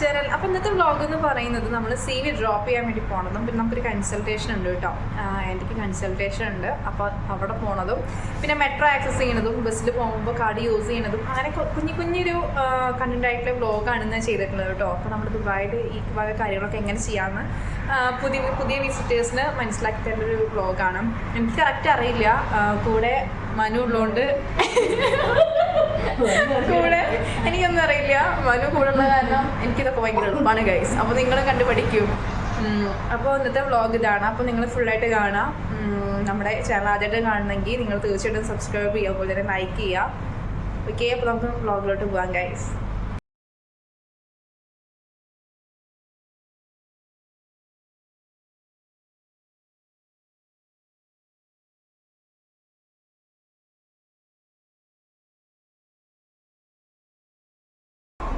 ജനൽ. അപ്പോൾ ഇന്നത്തെ വ്ളോഗ് എന്ന് പറയുന്നത് നമ്മൾ CV ഡ്രോപ്പ് ചെയ്യാൻ വേണ്ടി പോകണതും പിന്നെ നമുക്കൊരു കൺസൾട്ടേഷൻ ഉണ്ട് കേട്ടോ. എനിക്ക് കൺസൾട്ടേഷൻ ഉണ്ട്. അപ്പോൾ അവിടെ പോണതും പിന്നെ മെട്രോ ആക്സസ് ചെയ്യണതും ബസ്സിൽ പോകുമ്പോൾ കാർഡ് യൂസ് ചെയ്യണതും അങ്ങനെ കുഞ്ഞൊരു കണ്ടന്റ് ആയിട്ടുള്ള വ്ളോഗാണ് ഞാൻ ചെയ്തിട്ടുള്ളത് കേട്ടോ. അപ്പോൾ നമ്മുടെ ദുബായിൽ ഈ വക കാര്യങ്ങളൊക്കെ എങ്ങനെ ചെയ്യാമെന്ന് പുതിയ വിസിറ്റേഴ്സിന് മനസ്സിലാക്കി തരുന്ന ഒരു വ്ളോഗാണ്. എനിക്ക് കറക്റ്റ് അറിയില്ല, കൂടെ മനു ഉള്ളതുകൊണ്ട് കൂടെ എനിക്കൊന്നും അറിയില്ല. മനു കൂടെ ഉള്ള കാരണം എനിക്കിതൊക്കെ ഭയങ്കര എളുപ്പമാണ് ഗൈസ്. അപ്പോൾ നിങ്ങൾ കണ്ടു പഠിക്കും. അപ്പോൾ ഇന്നത്തെ വ്ളോഗ് ഇതാണ്. അപ്പോൾ നിങ്ങൾ ഫുള്ളായിട്ട് കാണാം. നമ്മുടെ ചാനൽ ആദ്യമായിട്ട് കാണണമെങ്കിൽ നിങ്ങൾ തീർച്ചയായിട്ടും സബ്സ്ക്രൈബ് ചെയ്യുക, അതുപോലെ തന്നെ ലൈക്ക് ചെയ്യുക. ഓക്കെ, അപ്പോൾ നമുക്ക് വ്ളോഗിലോട്ട് പോകാം ഗൈസ്.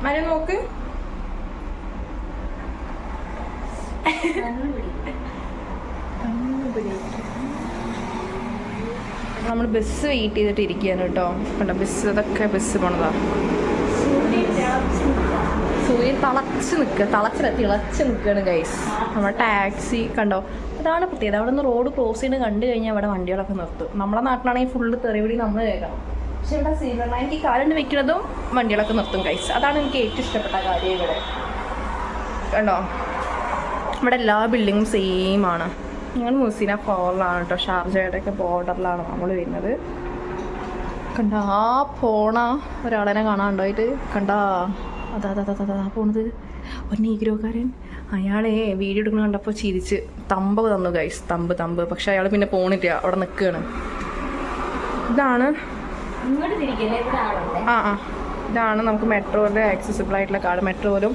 മനു നോക്ക്, നമ്മൾ ബസ് വെയിറ്റ് ചെയ്തിട്ട് ഇരിക്കുകയാണ് കേട്ടോ. കണ്ടോ ഇതൊക്കെ ബസ് പോണതാ. സൂര്യൻ തിളച്ച് നിൽക്കുകയാണ് ഗൈസ്. നമ്മുടെ ടാക്സി കണ്ടോ, അതാണ് പ്രത്യേകത. അവിടെ നിന്ന് റോഡ് ക്രോസ് ചെയ്ത് കണ്ടു കഴിഞ്ഞാൽ അവിടെ വണ്ടികളൊക്കെ നിർത്തും. നമ്മുടെ നാട്ടിലാണെങ്കിൽ ഫുള്ള് തെറിവിടി നമ്മൾ കേൾക്കണം. പക്ഷെ ഇവിടെ സീനിയർ എനിക്ക് കാലുണ്ട് വെക്കുന്നതും വണ്ടികളൊക്കെ നിർത്തും ഗൈസ്. അതാണ് എനിക്ക് ഏറ്റവും ഇഷ്ടപ്പെട്ട കാര്യം. ഇവിടെ കണ്ടോ, ഇവിടെ എല്ലാ ബിൽഡിങ്ങും സെയിം ആണ്. ഞങ്ങൾ മുസീന ഫോറിലാണ് കേട്ടോ, ഷാർജയുടെയൊക്കെ ബോർഡറിലാണ് നമ്മൾ വരുന്നത്. കണ്ടാ പോണ ഒരാളെന്നെ കാണാണ്ടായിട്ട് കണ്ടാ അതാ പോണത് ഒരു നീഗ്രോക്കാരൻ. അയാളെ വീഡിയോ എടുക്കുന്ന കണ്ടപ്പോൾ ചിരിച്ച് തമ്പ് തന്നു ഗൈസ്, തമ്പ്. പക്ഷെ അയാൾ പിന്നെ പോണില്ല, അവിടെ നിൽക്കുകയാണ്. ഇതാണ് ഇതാണ് നമുക്ക് മെട്രോയിലെ ആക്സസിബിൾ ആയിട്ടുള്ള കാർഡ്. മെട്രോയിലും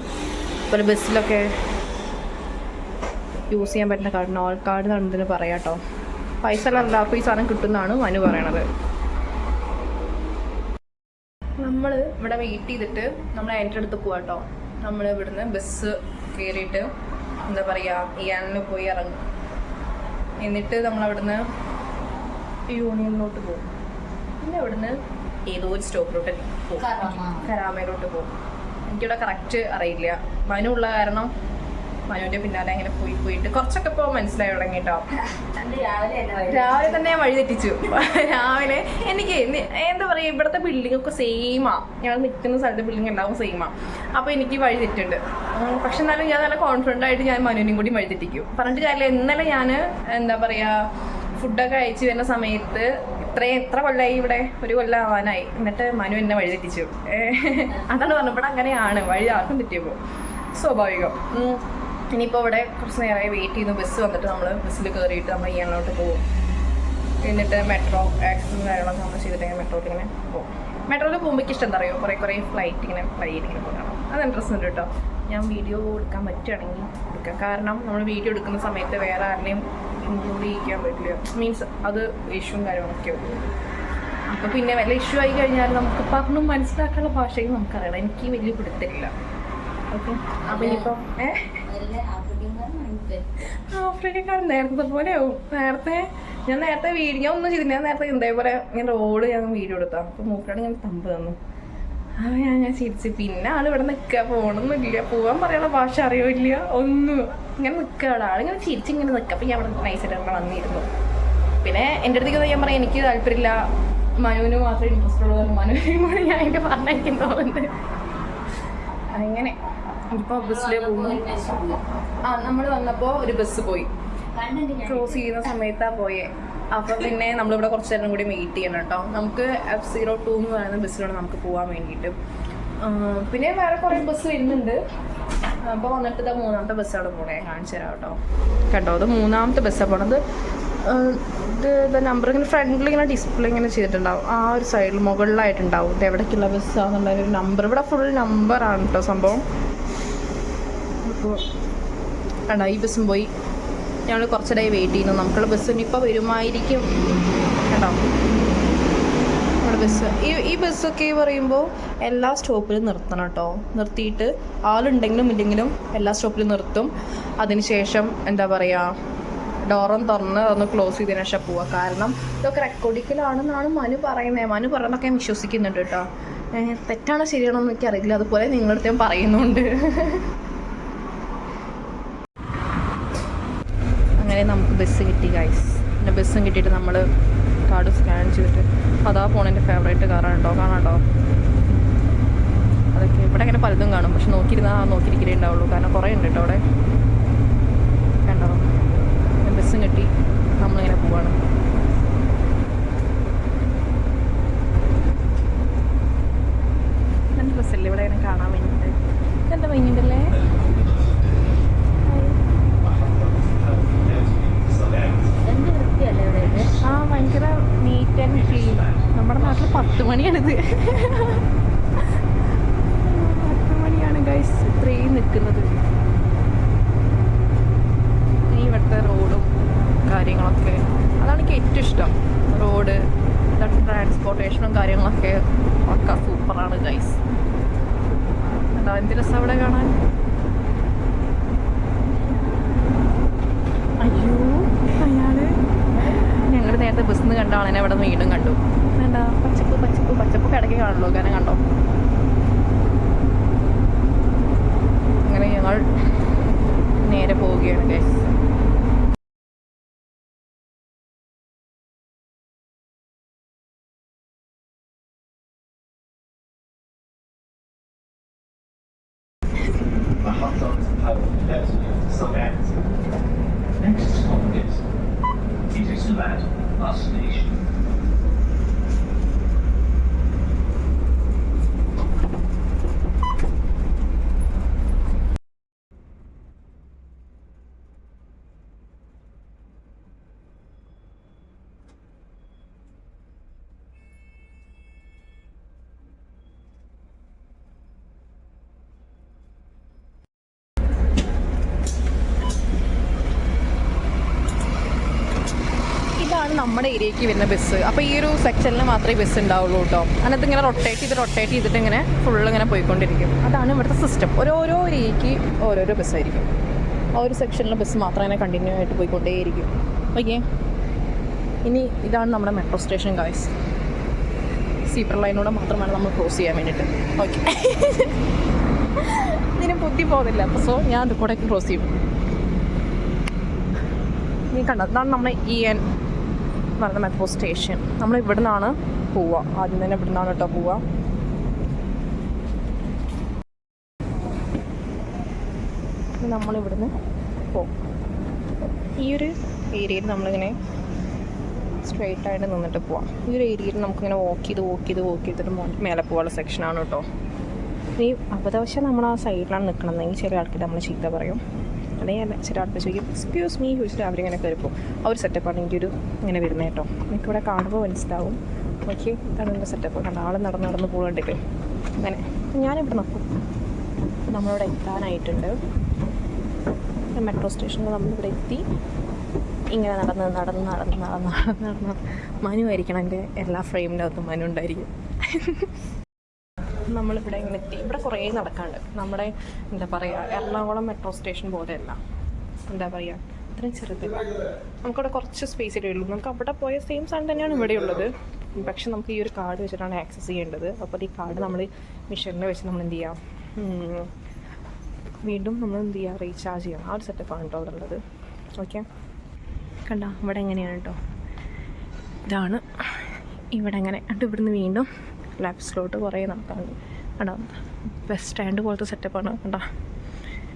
അതുപോലെ ബസ്സിലൊക്കെ യൂസ് ചെയ്യാൻ പറ്റുന്ന കാർഡ്, നോൾ കാർഡ് എന്നാണ് പറയാം കേട്ടോ. പൈസ എല്ലാവർക്കും ഈ സാധനം കിട്ടുന്നതാണ് മനു പറയണത്. നമ്മൾ ഇവിടെ വെയിറ്റ് ചെയ്തിട്ട് നമ്മൾ അതിൻ്റെ അടുത്ത് പോവാം കേട്ടോ. നമ്മൾ ഇവിടുന്ന് ബസ് കയറിയിട്ട് എന്താ പറയുക ഇയാനിൽ പോയി ഇറങ്ങും. എന്നിട്ട് നമ്മളവിടുന്ന് യൂണിയനിലോട്ട് പോകും. പിന്നെ ഇവിടുന്ന് ഏതോ ഒരു സ്റ്റോപ്പിലോട്ട് പോകും, കരാമയിലോട്ട് പോകും. എനിക്കിവിടെ കറക്റ്റ് അറിയില്ല. മനു ഉള്ള കാരണം മനുവിൻ്റെ പിന്നാലെ അങ്ങനെ പോയിട്ട് കുറച്ചൊക്കെ ഇപ്പോൾ മനസ്സിലായി തുടങ്ങി കേട്ടോ. രാവിലെ തന്നെ ഞാൻ വഴി തെറ്റിച്ചു. രാവിലെ എനിക്ക് എന്താ പറയുക, ഇവിടുത്തെ ബിൽഡിംഗ് ഒക്കെ സെയിമാ. ഞങ്ങൾ നിൽക്കുന്ന സ്ഥലത്തെ ബിൽഡിംഗ് ഉണ്ടാവും സെയിമാ. അപ്പോൾ എനിക്ക് വഴി തെറ്റുണ്ട്. പക്ഷെ എന്നാലും ഞാൻ നല്ല കോൺഫിഡൻ്റ് ആയിട്ട് ഞാൻ മനുവിനെയും കൂടി വഴി തെറ്റിക്കും. പറഞ്ഞിട്ട് കാര്യമില്ല. ഇന്നലെ ഞാൻ എന്താ പറയുക ഫുഡൊക്കെ അയച്ചു വരുന്ന സമയത്ത് എത്ര കൊല്ലമായി ഇവിടെ, ഒരു കൊല്ലം ആവാനായി. എന്നിട്ട് മനു എന്നെ വഴി തെറ്റിച്ചു. അതാണ് പറഞ്ഞത്, ഇവിടെ അങ്ങനെയാണ്, വഴി ആർക്കും തെറ്റിയപ്പോൾ സ്വാഭാവികം. ഇനിയിപ്പോൾ ഇവിടെ കുറച്ച് നേരമായി വെയിറ്റ് ചെയ്യുന്നു. ബസ് വന്നിട്ട് നമ്മൾ ബസ്സിൽ കയറിയിട്ട് നമ്മൾ ഇയാളിലോട്ട് പോകും. എന്നിട്ട് മെട്രോ ആക്സസും കാര്യങ്ങളൊക്കെ നമ്മൾ ചെയ്തിട്ട് മെട്രോയിൽ ഇങ്ങനെ പോകും. മെട്രോയിൽ പോകുമ്പോൾ ഇഷ്ടം എന്താ പറയുക, കുറേ ഫ്ലൈറ്റ് ഇങ്ങനെ പോകണം. അത് ഇൻട്രസ്റ്റ് ഉണ്ട് കേട്ടോ. ഞാൻ വീഡിയോ എടുക്കാൻ പറ്റുകയാണെങ്കിൽ എടുക്കാം. കാരണം നമ്മൾ വീഡിയോ എടുക്കുന്ന സമയത്ത് വേറെ ആരുടെയും ഇൻക്ലൂഡ് ചെയ്യിക്കാൻ പറ്റില്ല. മീൻസ് അത് ഇഷ്യൂവും കാര്യങ്ങളൊക്കെ ഉണ്ട്. അപ്പോൾ പിന്നെ വല്ല ഇഷ്യൂ ആയി കഴിഞ്ഞാൽ നമുക്ക് പറഞ്ഞും മനസ്സിലാക്കാനുള്ള ഭാഷയും നമുക്കറിയണം. എനിക്ക് വലിയ പിടുത്തില്ല. ഓക്കെ, അപ്പോൾ ഇനിയിപ്പം ആഫ്രിക്കക്കാരൻ നേരത്തെ പോലെ ആവും. ഞാൻ നേരത്തെ വീഡിയോ ഒന്നും ചെയ്തില്ല. ഞാൻ നേരത്തെ ഇതേപോലെ ഞാൻ റോഡ് ഞാൻ വീഡിയോ എടുത്താൽ അപ്പോൾ മൂക്കാട് ഞാൻ തമ്പ് തന്നു. അപ്പോൾ ഞാൻ ചിരിച്ച്. പിന്നെ ആൾ ഇവിടെ നിൽക്കുക, പോകണമെന്നില്ല, പോകാൻ പറയാനുള്ള ഭാഷ അറിയില്ല ഒന്നും. ഇങ്ങനെ നിൽക്കുക അവിടെ, ആളിങ്ങനെ ചിരിച്ചിങ്ങനെ നിൽക്കുക. അപ്പോൾ ഞാൻ അവിടെ നൈസായിട്ട് അവിടെ വന്നിരുന്നു. പിന്നെ എൻ്റെ അടുത്തേക്ക് ഞാൻ പറയാം എനിക്ക് താല്പര്യമില്ല, മനുവിന് മാത്രമേ ഇൻട്രസ്റ്റ് ഉള്ളൂ. മനുവിനും കൂടി ഞാൻ അതിൻ്റെ പറഞ്ഞിരിക്കും തോന്നുന്നുണ്ട്. അങ്ങനെ ഇപ്പോൾ ബസ്സിലേ പോകുന്നു. നമ്മൾ വന്നപ്പോൾ ഒരു ബസ് പോയി, ക്രോസ് ചെയ്യുന്ന സമയത്താണ് പോയേ. അപ്പോൾ പിന്നെ നമ്മളിവിടെ കുറച്ച് നേരം കൂടി വെയിറ്റ് ചെയ്യണം കേട്ടോ. നമുക്ക് F02 എന്ന് പറയുന്ന ബസ്സിലാണ് നമുക്ക് പോകാൻ വേണ്ടിയിട്ട്. പിന്നെ വേറെ കുറേ ബസ് വരുന്നുണ്ട്. അപ്പോൾ വന്നിട്ട് ഇതാ മൂന്നാമത്തെ ബസ്സാണ് പോണേ. കാണിച്ചു തരാം കേട്ടോ. കേട്ടോ, അത് മൂന്നാമത്തെ ബസ്സാണ് പോണത്. ഇത് നമ്പർ ഇങ്ങനെ ഫ്രണ്ടിൽ ഇങ്ങനെ ഡിസ്പ്ലേ ഇങ്ങനെ ചെയ്തിട്ടുണ്ടാവും. ആ ഒരു സൈഡിൽ മുകളിലായിട്ടുണ്ടാവും ഇത് എവിടേക്കുള്ള ബസ്സാണെന്നുള്ളൊരു നമ്പർ. ഇവിടെ ഫുൾ നമ്പറാണ് കേട്ടോ സംഭവം. അപ്പോൾ കണ്ടോ, ഈ ബസ്സും പോയി. ഞങ്ങൾ കുറച്ചിടയിൽ വെയിറ്റ് ചെയ്യുന്നു. നമുക്കുള്ള ബസ് ഇനിയിപ്പോൾ വരുമായിരിക്കും കേട്ടോ. നമ്മുടെ ബസ് ഈ ബസ്സൊക്കെ പറയുമ്പോൾ എല്ലാ സ്റ്റോപ്പിലും നിർത്തണം കേട്ടോ. നിർത്തിയിട്ട് ആളുണ്ടെങ്കിലും ഇല്ലെങ്കിലും എല്ലാ സ്റ്റോപ്പിലും നിർത്തും. അതിനുശേഷം എന്താ പറയുക, ഡോറും തുറന്ന് ക്ലോസ് ചെയ്തതിനു ശേഷം പോവുക. കാരണം ഇതൊക്കെ റെക്കോർഡിക്കലാണെന്നാണ് മനു പറയുന്നത്. മനു പറയുന്നതൊക്കെ ഞാൻ വിശ്വസിക്കുന്നുണ്ട് കേട്ടോ. തെറ്റാണോ ശരിയാണോ എന്ന് എനിക്ക് അറിയില്ല. അതുപോലെ നിങ്ങളുടെ അടുത്ത് ഞാൻ പറയുന്നുണ്ട്. അങ്ങനെ നമുക്ക് ബസ് കിട്ടി ഗൈസ്. പിന്നെ ബസ്സും കിട്ടിയിട്ട് നമ്മൾ കാർഡ് സ്കാൻ ചെയ്തിട്ട് അതാ പോണതിൻ്റെ ഫേവറേറ്റ് കാറാണ് കേട്ടോ. കാണാണ്ടോ? അതൊക്കെ ഇവിടെ അങ്ങനെ പലതും കാണും, പക്ഷെ നോക്കിയിരിക്കലേ ഉണ്ടാവുള്ളൂ, കാരണം കുറേ ഉണ്ട് കേട്ടോ അവിടെ. കണ്ടോ? ബസ്സും കിട്ടി, നമ്മളിങ്ങനെ പോവാണ്. നല്ല ബസ്സല്ലേ ഇവിടെ ഇങ്ങനെ കാണാൻ വേണ്ടിയിട്ട്. എന്താ ഭംഗിയുണ്ടല്ലേ? ആ ഭയങ്കര നീറ്റ് ആൻഡ് ക്ലീൻ. നമ്മുടെ നാട്ടിൽ 10 മണിയാണിത്. 10 മണിയാണ് ഗൈസ് ഇത്രയും നിൽക്കുന്നത്. ഇനി ഇവിടുത്തെ റോഡും കാര്യങ്ങളൊക്കെ അതാണ് എനിക്ക് ഏറ്റവും ഇഷ്ടം. റോഡ്, ട്രാൻസ്പോർട്ടേഷനും കാര്യങ്ങളൊക്കെ ഒക്കെ സൂപ്പറാണ് ഗൈസ്. എന്താ എന്ത് രസം അവിടെ കാണാൻ. അയ്യോ അയാള് ഞങ്ങൾ നേരത്തെ ബസ്സിൽ നിന്ന് കണ്ട ആളെന്നെ അവിടെ വീണ്ടും കണ്ടു. എന്താ പച്ചപ്പ് പച്ചപ്പ് പച്ചപ്പ് കിടക്കി കാണുള്ളൂ, കാരണം കണ്ടോ. അങ്ങനെ ഞങ്ങൾ നേരെ പോവുകയാണ് guys. Next stop is Petersland bus station. ഇതാണ് നമ്മുടെ ഏരിയയ്ക്ക് വരുന്ന ബസ്. അപ്പോൾ ഈ ഒരു സെക്ഷനിൽ മാത്രമേ ബസ് ഉണ്ടാവുള്ളൂ കേട്ടോ. അതിനകത്ത് ഇങ്ങനെ റൊട്ടേറ്റ് ചെയ്തിട്ട് ഇങ്ങനെ ഫുള്ള് ഇങ്ങനെ പോയിക്കൊണ്ടിരിക്കും. അതാണ് ഇവിടുത്തെ സിസ്റ്റം. ഓരോരോ ഏരിയയ്ക്ക് ഓരോരോ ബസ്സായിരിക്കും. ആ ഒരു സെക്ഷനിലെ ബസ് മാത്രം ഇങ്ങനെ കണ്ടിന്യൂ ആയിട്ട് പോയിക്കൊണ്ടേയിരിക്കും. ഓക്കെ, ഇനി ഇതാണ് നമ്മുടെ മെട്രോ സ്റ്റേഷൻ ഗായ്സ്. സീപ്പർ ലൈനിലൂടെ മാത്രമാണ് നമ്മൾ ക്രോസ് ചെയ്യാൻ വേണ്ടിയിട്ട്. ഓക്കെ, ഇതിന് ബുദ്ധി പോകുന്നില്ല, അപ്പോൾ സോ ഞാൻ അത് കൂടെ ക്രോസ് ചെയ്യും. നീ കണ്ടോ, അതാണ് നമ്മുടെ EN പറഞ്ഞ മെട്രോ സ്റ്റേഷൻ. നമ്മൾ ഇവിടെ നിന്നാണ് പോവുക. ആദ്യം തന്നെ ഇവിടെ നിന്നാണ് കേട്ടോ പോവുക. നമ്മളിവിടുന്ന് പോകും. ഈ ഒരു ഏരിയയിൽ നമ്മളിങ്ങനെ സ്ട്രെയിറ്റ് ആയിട്ട് നിന്നിട്ട് പോവാം. ഈ ഒരു ഏരിയയിൽ നമുക്കിങ്ങനെ വാക്ക് ചെയ്തിട്ട് മേലെ പോകാനുള്ള സെക്ഷനാണ് കേട്ടോ. ഈ അബദ്ധവശാൽ നമ്മൾ ആ സൈഡിലാണ് നിൽക്കണമെന്നെങ്കിൽ ചില ആൾക്കാർ നമ്മൾ ചീത്ത പറയും. അല്ലെങ്കിൽ ചില ആൾക്കാർ ചോദിക്കും എക്സ്ക്യൂസ് മീ ചോദിച്ചിട്ട് അവരിങ്ങനെ കയറിപ്പോവും. ആ ഒരു സെറ്റപ്പാണ് എനിക്ക് ഇങ്ങനെ വരുന്നത് കേട്ടോ. എനിക്കിവിടെ കാണുമ്പോൾ മനസ്സിലാവും. ഓക്കെ, ഇതാണ് എൻ്റെ സെറ്റപ്പ്. കണ്ട ആൾ നടന്ന് പോകണ്ടില്ലേ. അങ്ങനെ ഞാനിവിടെ നിൽക്കും. നമ്മളിവിടെ എത്താനായിട്ടുണ്ട്. മെട്രോ സ്റ്റേഷനിൽ നമ്മളിവിടെ എത്തി. ഇങ്ങനെ നടന്ന് മനു ആയിരിക്കണം. എൻ്റെ എല്ലാ ഫ്രെയിമിൻ്റെ അകത്തും മനു ഉണ്ടായിരിക്കും. നമ്മളിവിടെ ഇങ്ങനെ എത്തി. ഇവിടെ കുറേ നടക്കാണ്ട്. നമ്മുടെ എന്താ പറയുക, എറണാകുളം മെട്രോ സ്റ്റേഷൻ പോലെയല്ല. എന്താ പറയുക, അത്രയും ചെറുതല്ല. നമുക്കവിടെ കുറച്ച് സ്പേസിലേ ഉള്ളൂ. നമുക്ക് അവിടെ പോയ സെയിം സാധനം തന്നെയാണ് ഇവിടെ ഉള്ളത്. പക്ഷെ നമുക്ക് ഈ ഒരു കാർഡ് വെച്ചിട്ടാണ് ആക്സസ് ചെയ്യേണ്ടത്. അപ്പോൾ ഈ കാർഡ് നമ്മൾ മിഷനിൽ വെച്ച് നമ്മൾ എന്ത് ചെയ്യാം, വീണ്ടും നമ്മൾ എന്ത് ചെയ്യുക, റീചാർജ് ചെയ്യണം. ആ ഒരു സെറ്റപ്പാണ് കേട്ടോ അവിടെ ഉള്ളത്. ഓക്കെ, കണ്ടോ ഇവിടെ എങ്ങനെയാണ് കേട്ടോ. ഇതാണ് ഇവിടെ എങ്ങനെ. എന്നിട്ട് ഇവിടുന്ന് വീണ്ടും ലെഫ്റ്റിലോട്ട് കുറേ നടക്കാറുണ്ട്. കണ്ടോ, ബസ് സ്റ്റാൻഡ് പോലത്തെ സെറ്റപ്പാണ്. കണ്ടോ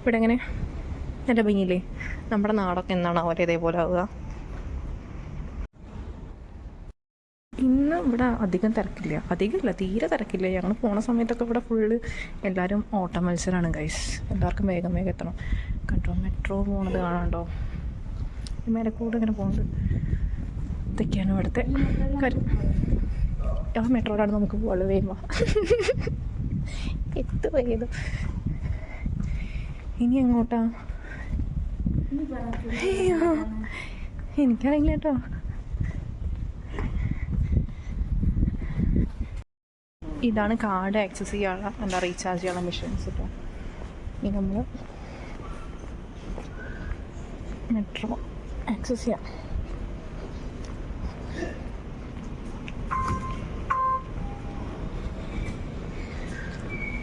ഇവിടെ എങ്ങനെ നല്ല ഭംഗിയില്ലേ. നമ്മുടെ നാടൊക്കെ എന്നാണ് അവരെ ഇതേപോലെ ആവുക. ഇന്ന് ഇവിടെ അധികം തിരക്കില്ല, തീരെ തിരക്കില്ല. ഞങ്ങൾ പോണ സമയത്തൊക്കെ ഇവിടെ ഫുള്ള് എല്ലാവരും ഓട്ട മത്സരമാണ് ഗൈസ്. എല്ലാവർക്കും വേഗം എത്തണം. കണ്ടോ മെട്രോ പോണത് കാണാണ്ടോ, ഈ മേലക്കൂടെ ഇങ്ങനെ പോകുന്നത്. ഇതൊക്കെയാണ് ഇവിടുത്തെ കാര്യം. ആ മെട്രോയിലാണ് നമുക്ക് പോകാൻ വേഗം എത്ത് പോയത്. ഇനി എങ്ങോട്ടാ എനിക്കറിയില്ല കേട്ടോ. ഇതാണ് കാർഡ് ആക്സസ് ചെയ്യാനുള്ള എന്താ റീചാർജ് ചെയ്യാനുള്ള മെഷീൻസ് കേട്ടോ. ഇനി നമ്മൾ മെട്രോ ആക്സസ് ചെയ്യാം.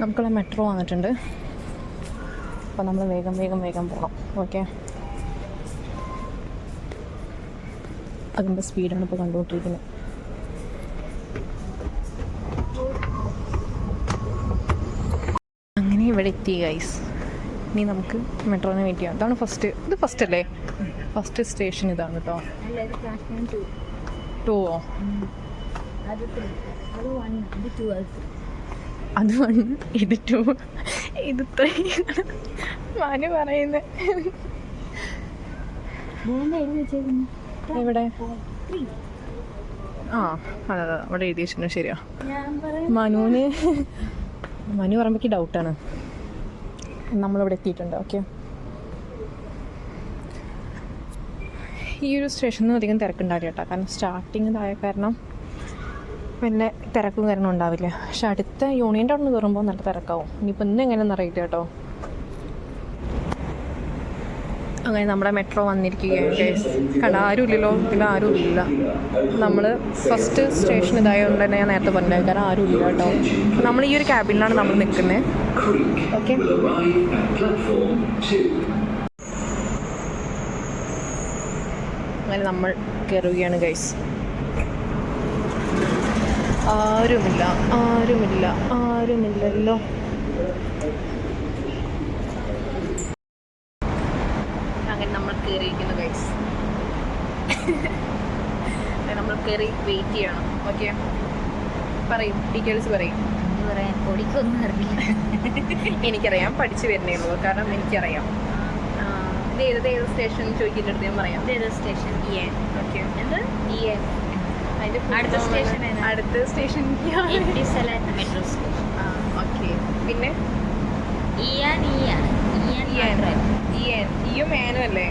നമുക്കുള്ള മെട്രോ വന്നിട്ടുണ്ട്. അപ്പോൾ നമ്മൾ വേഗം വേഗം വേഗം പോകണം. ഓക്കെ, അതിൻ്റെ സ്പീഡാണ് ഇപ്പോൾ കണ്ടുകൊണ്ടിരിക്കുന്നത്. അങ്ങനെ ഇവിടെ എത്തി ഗൈസ്. ഇനി നമുക്ക് മെട്രോനെ വെയിറ്റ് ചെയ്യാം. ഇതാണ് ഫസ്റ്റ്, ഇത് ഫസ്റ്റ് അല്ലേ? ഫസ്റ്റ് സ്റ്റേഷൻ ഇതാണ് കേട്ടോ. 2ഓ? അത് 1, ഇത് 2, ഇത് 3 മനു പറയുന്നത്. എവിടെ? ആ അതെ അതെ, അവിടെ എഴുതി വെച്ചിട്ടുണ്ട്. ശരിയാ. മനു പറയുമ്പോഴേക്ക് ഡൗട്ടാണ്. നമ്മളിവിടെ എത്തിയിട്ടുണ്ട്. ഓക്കെ, ഈ ഒരു സ്റ്റേഷനിൽ അധികം തിരക്കുണ്ടാവില്ല കേട്ടോ. കാരണം സ്റ്റാർട്ടിങ് ഇതായ കാരണം പിന്നെ തിരക്കും കാരണം ഉണ്ടാവില്ല. പക്ഷെ അടുത്ത യൂണിയൻ്റെ അവിടെ നിന്ന് കയറുമ്പോൾ നല്ല തിരക്കാവും. ഇനിയിപ്പോൾ ഇന്ന് എങ്ങനെയൊന്നും അറിയില്ല കേട്ടോ. അങ്ങനെ നമ്മുടെ മെട്രോ വന്നിരിക്കുകയാണ്. കാരണം ആരും ഇല്ലല്ലോ, പിന്നെ ആരും ഇല്ല. നമ്മൾ ഫസ്റ്റ് സ്റ്റേഷൻ ഇതായതുകൊണ്ട് തന്നെ ഞാൻ നേരത്തെ പറഞ്ഞത്, കാരണം ആരും ഇല്ല കേട്ടോ. നമ്മൾ ഈ ഒരു ക്യാബിനിലാണ് നമ്മൾ നിൽക്കുന്നത്. ഓക്കെ, അങ്ങനെ നമ്മൾ കയറുകയാണ് ഗൈസ്. ആരുമില്ലല്ലോ. അങ്ങനെ നമ്മൾ കയറിയിരിക്കുന്നു ഗൈസ്. നമ്മൾ കയറി വെയിറ്റ് ചെയ്യണം. ഓക്കെ, പറയും, ഡീറ്റെയിൽസ് പറയും. എനിക്കറിയാം, പഠിച്ചു വരുന്നേ ഉള്ളൂ. കാരണം എനിക്കറിയാം. ഇത് ഏത് സ്റ്റേഷൻ ചോദിക്കിൻ്റെ ഞാൻ പറയാം. ഏത് സ്റ്റേഷൻ? ഓക്കെ, അടുത്ത സ്റ്റേഷൻ മെട്രോ സ്റ്റേഷൻ. ഓക്കെ, പിന്നെ അല്ലേ?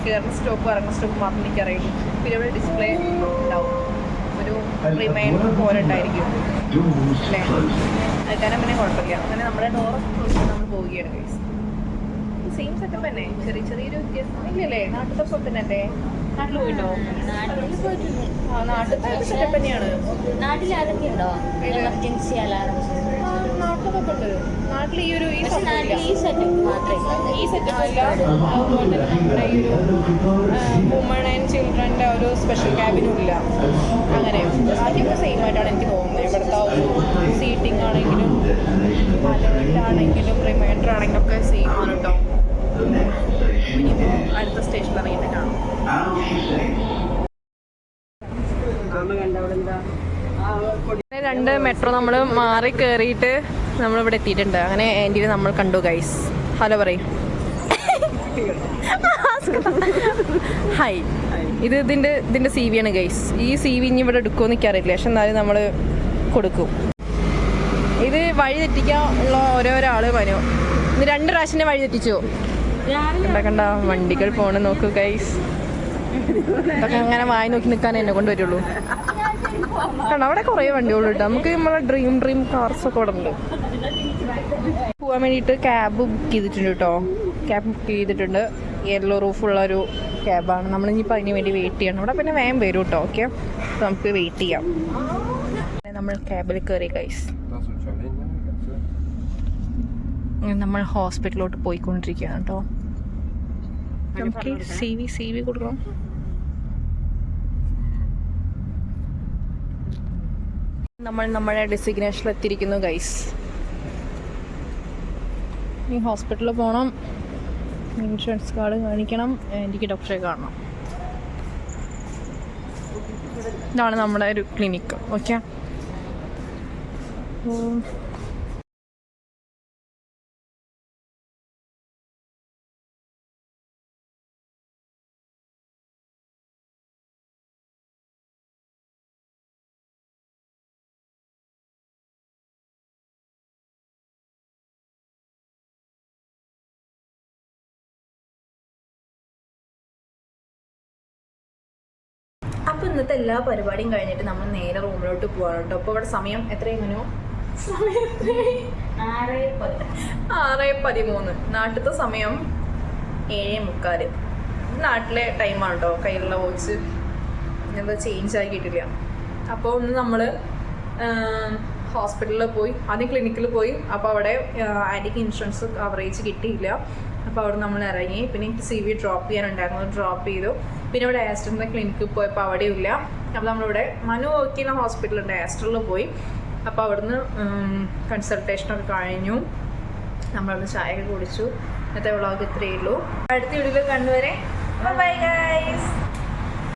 കയറുന്ന സ്റ്റോപ്പ് ഇറങ്ങുന്ന സ്റ്റോപ്പ് മാത്രം എനിക്കറിയുള്ളൂ. പിന്നെ ഇവിടെ ഡിസ്പ്ലേ ഉണ്ടാവും, ഒരു റിമൈൻഡർ പോലെ ഉണ്ടായിരിക്കും അല്ലേ? അത് കാരണം പിന്നെ കുഴപ്പമില്ല. അങ്ങനെ നമ്മുടെ ഡോറ് നമ്മൾ പോവുകയാണ് ഗൈസ്. സെയിം സെറ്റപ്പ് തന്നെ, ചെറിയൊരു വ്യത്യാസം ഇല്ലല്ലേ? നാട്ടിലത്തെ പോലെ തന്നെ അല്ലേ? നാട്ടിൽ പോയിട്ടോ? നാട്ടിലത്തെ സെറ്റപ്പ് തന്നെയാണ്. നാട്ടിലൊക്കെ ഉണ്ട്. നാട്ടിൽ ഈ സെറ്റപ്പ് മാത്രമേ, ഈ സെറ്റപ്പ് ഇല്ല. അതുപോലെ തന്നെ നമ്മുടെ ഈ ഒരു വുമൺ ആൻഡ് ചിൽഡ്രൻ്റെ ഒരു സ്പെഷ്യൽ ക്യാബിനും ഇല്ല. അങ്ങനെ ആദ്യമൊക്കെ സെയിം ആയിട്ടാണ് എനിക്ക് തോന്നുന്നത്. ഇവിടുത്തെ ഒരു സീറ്റിംഗ് ആണെങ്കിലും അലോയിലാണെങ്കിലും റിമൈൻഡർ ആണെങ്കിലും ഒക്കെ സെയിം ആണ് കേട്ടോ. ഇനിയിപ്പോൾ അടുത്ത സ്റ്റേഷനിൽ ഇറങ്ങിയിട്ട് കാണാം. രണ്ട് മെട്രോ നമ്മൾ മാറി കയറിയിട്ട് നമ്മളിവിടെ എത്തിയിട്ടുണ്ട്. അങ്ങനെ ആൻറ്റീനെ നമ്മൾ കണ്ടു ഗൈസ്. ഹലോ പറയും. ഹായ്, ഇതിൻ്റെ CV ആണ് ഗൈസ്. ഈ CV ഇനി ഇവിടെ എടുക്കുമെന്ന് എനിക്കറിയില്ല, പക്ഷെ എന്നാലും നമ്മൾ കൊടുക്കും. ഇത് വഴി തെറ്റിക്കാനുള്ള ഓരോരാള് മനു. ഇന്ന് 2 പ്രാവശ്യം വഴി തെറ്റിച്ചു. കണ്ട വണ്ടികൾ പോണ നോക്കൂ ഗൈസ്. ഇതൊക്കെ അങ്ങനെ വായി നോക്കി നിൽക്കാൻ എന്നെ കൊണ്ട് വരുള്ളൂ. കാരണം അവിടെ കുറേ വണ്ടികളും ഉണ്ട്. നമുക്ക് നമ്മളെ ഡ്രീം കാർസൊക്കെ ഇവിടെ ഉണ്ട്. പോകാൻ വേണ്ടിയിട്ട് ക്യാബ് ബുക്ക് ചെയ്തിട്ടുണ്ട് കേട്ടോ. ക്യാബ് ബുക്ക് ചെയ്തിട്ടുണ്ട്. യെല്ലോ റൂഫുള്ളൊരു ക്യാബാണ്. നമ്മളിനിയിപ്പോൾ അതിന് വേണ്ടി വെയിറ്റ് ചെയ്യണം. ഇവിടെ പിന്നെ വേഗം വരും കേട്ടോ. ഓക്കെ, നമുക്ക് വെയിറ്റ് ചെയ്യാം. നമ്മൾ ക്യാബിൽ കയറി ഗൈസ്. നമ്മൾ ഹോസ്പിറ്റലിലോട്ട് പോയിക്കൊണ്ടിരിക്കുകയാണ് കേട്ടോ. നമുക്ക് CV കൊടുക്കണം. നമ്മൾ നമ്മുടെ ഡെസിഗ്നേഷനിൽ എത്തിയിരിക്കുന്നു ഗൈസ്. ഇനി ഹോസ്പിറ്റലിൽ പോകണം, ഇൻഷുറൻസ് കാർഡ് കാണിക്കണം, എനിക്ക് ഡോക്ടറെ കാണണം. ഇതാണ് നമ്മുടെ ഒരു ക്ലിനിക്ക്. ഓക്കെ, അപ്പോൾ ഇന്നത്തെ എല്ലാ പരിപാടിയും കഴിഞ്ഞിട്ട് നമ്മൾ നേരെ റൂമിലോട്ട് പോവാണ് കേട്ടോ. അപ്പോൾ ഇവിടെ സമയം എത്രയെങ്ങനെയോ 6:13. നാട്ടിലത്തെ സമയം 7:45. നാട്ടിലെ ടൈമാണ് കേട്ടോ. കയ്യിലുള്ള വാച്ച് എന്താ ചേഞ്ച് ആക്കിയിട്ടില്ല. അപ്പോൾ ഒന്ന് നമ്മൾ ഹോസ്പിറ്റലിൽ പോയി, ആദ്യം ക്ലിനിക്കിൽ പോയി. അപ്പോൾ അവിടെ ആൻറ്റിക്ക് ഇൻഷുറൻസ് കവറേജ് കിട്ടിയില്ല. അപ്പോൾ അവിടെ നമ്മൾ ഇറങ്ങി. പിന്നെ എനിക്ക് CV ഡ്രോപ്പ് ചെയ്യാനുണ്ടായിരുന്നു, ഡ്രോപ്പ് ചെയ്തു. പിന്നെ ഇവിടെ ആസ്റ്ററിൻ്റെ ക്ലിനിക്കിൽ പോയപ്പോൾ അവിടെയും ഇല്ല. അപ്പോൾ നമ്മളിവിടെ മനു ഓക്കിന ഹോസ്പിറ്റലുണ്ട്, ആസ്റ്ററിൽ പോയി. അപ്പോൾ അവിടുന്ന് കൺസൾട്ടേഷനൊക്കെ കഴിഞ്ഞു. നമ്മളവിടെ ചായയൊക്കെ കുടിച്ചു. ഇന്നത്തെ വ്ളോഗ് ഇത്രയേ ഉള്ളൂ. അടുത്ത വീഡിയോയിൽ കണ്ടുവരെ ബൈ ഗൈസ്.